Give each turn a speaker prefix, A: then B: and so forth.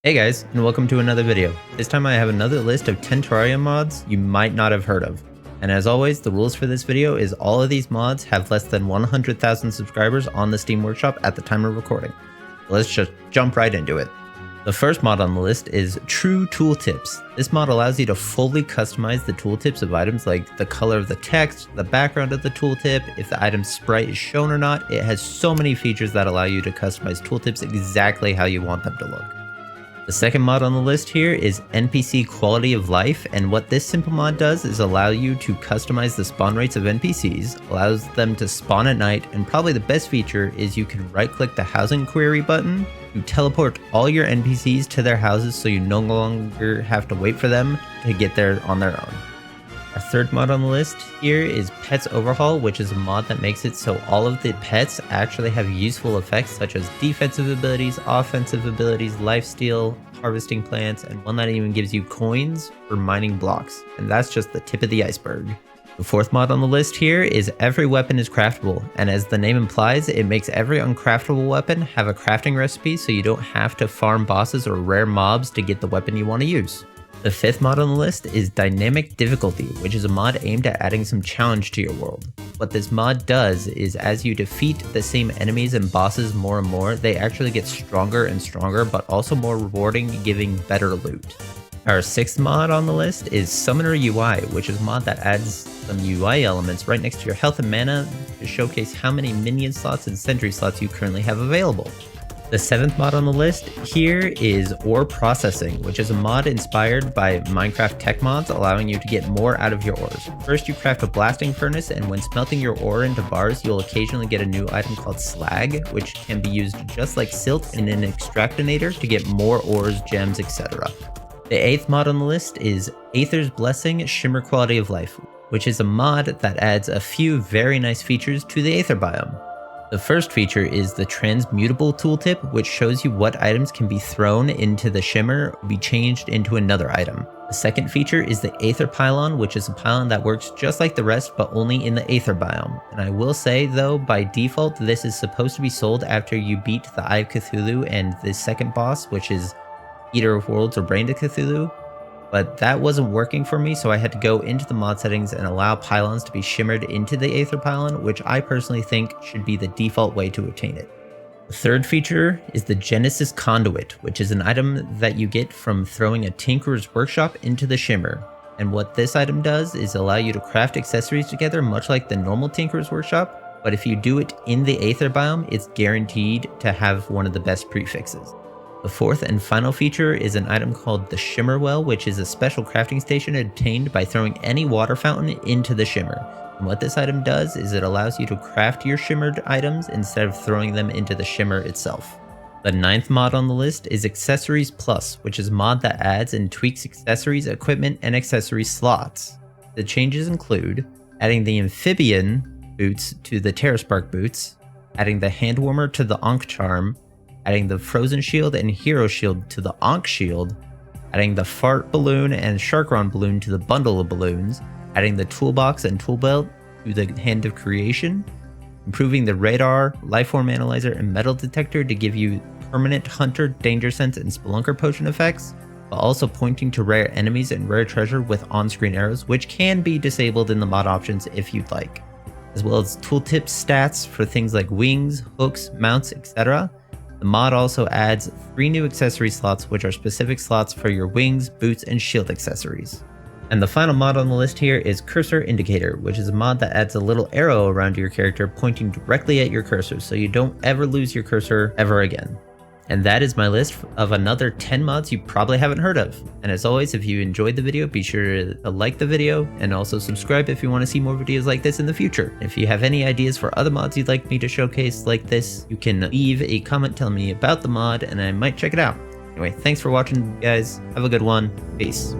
A: Hey guys, and welcome to another video. This time I have another list of 10 Terraria mods you might not have heard of. And as always, the rules for this video is all of these mods have less than 100,000 subscribers on the Steam Workshop at the time of recording. Let's just jump right into it. The first mod on the list is True Tooltips. This mod allows you to fully customize the tooltips of items like the color of the text, the background of the tooltip, if the item's sprite is shown or not. It has so many features that allow you to customize tooltips exactly how you want them to look. The second mod on the list here is NPC Quality of Life, and what this simple mod does is allow you to customize the spawn rates of NPCs, allows them to spawn at night, and probably the best feature is you can right-click the housing query button to teleport all your NPCs to their houses so you no longer have to wait for them to get there on their own. Our third mod on the list here is Pets Overhaul, which is a mod that makes it so all of the pets actually have useful effects such as defensive abilities, offensive abilities, lifesteal, harvesting plants, and one that even gives you coins for mining blocks. And that's just the tip of the iceberg. The fourth mod on the list here is Every Weapon is Craftable, and as the name implies, it makes every uncraftable weapon have a crafting recipe so you don't have to farm bosses or rare mobs to get the weapon you want to use. The fifth mod on the list is Dynamic Difficulty, which is a mod aimed at adding some challenge to your world. What this mod does is as you defeat the same enemies and bosses more and more, they actually get stronger and stronger, but also more rewarding, giving better loot. Our sixth mod on the list is Summoner UI, which is a mod that adds some UI elements right next to your health and mana to showcase how many minion slots and sentry slots you currently have available. The seventh mod on the list here is Ore Processing, which is a mod inspired by Minecraft tech mods, allowing you to get more out of your ores. First, you craft a blasting furnace, and when smelting your ore into bars, you'll occasionally get a new item called slag, which can be used just like silt in an extractinator to get more ores, gems, etc. The eighth mod on the list is Aether's Blessing Shimmer Quality of Life, which is a mod that adds a few very nice features to the Aether biome. The first feature is the Transmutable Tooltip, which shows you what items can be thrown into the Shimmer or be changed into another item. The second feature is the Aether Pylon, which is a pylon that works just like the rest but only in the Aether biome. And I will say though, by default this is supposed to be sold after you beat the Eye of Cthulhu and the second boss, which is Eater of Worlds or Brain of Cthulhu. But that wasn't working for me, so I had to go into the mod settings and allow pylons to be shimmered into the Aether pylon, which I personally think should be the default way to obtain it. The third feature is the Genesis Conduit, which is an item that you get from throwing a Tinkerer's Workshop into the Shimmer. And what this item does is allow you to craft accessories together much like the normal Tinkerer's Workshop, but if you do it in the Aether biome, it's guaranteed to have one of the best prefixes. The fourth and final feature is an item called the Shimmer Well, which is a special crafting station obtained by throwing any water fountain into the Shimmer. And what this item does is it allows you to craft your shimmered items instead of throwing them into the Shimmer itself. The ninth mod on the list is Accessories Plus, which is a mod that adds and tweaks accessories, equipment, and accessory slots. The changes include adding the Amphibian boots to the Terraspark boots, adding the Hand Warmer to the Ankh Charm, adding the Frozen Shield and Hero Shield to the Ankh Shield, adding the Fart Balloon and Sharkron Balloon to the Bundle of Balloons, adding the Toolbox and Tool Belt to the Hand of Creation, improving the Radar, Lifeform Analyzer, and Metal Detector to give you permanent Hunter, Danger Sense, and Spelunker potion effects, but also pointing to rare enemies and rare treasure with on-screen arrows, which can be disabled in the mod options if you'd like, as well as tooltip stats for things like wings, hooks, mounts, etc. The mod also adds 3 new accessory slots, which are specific slots for your wings, boots, and shield accessories. And the final mod on the list here is Cursor Indicator, which is a mod that adds a little arrow around your character pointing directly at your cursor so you don't ever lose your cursor ever again. And that is my list of another 10 mods you probably haven't heard of. And as always, if you enjoyed the video, be sure to like the video and also subscribe if you want to see more videos like this in the future. If you have any ideas for other mods you'd like me to showcase like this, you can leave a comment telling me about the mod and I might check it out. Anyway, thanks for watching guys. Have a good one. Peace.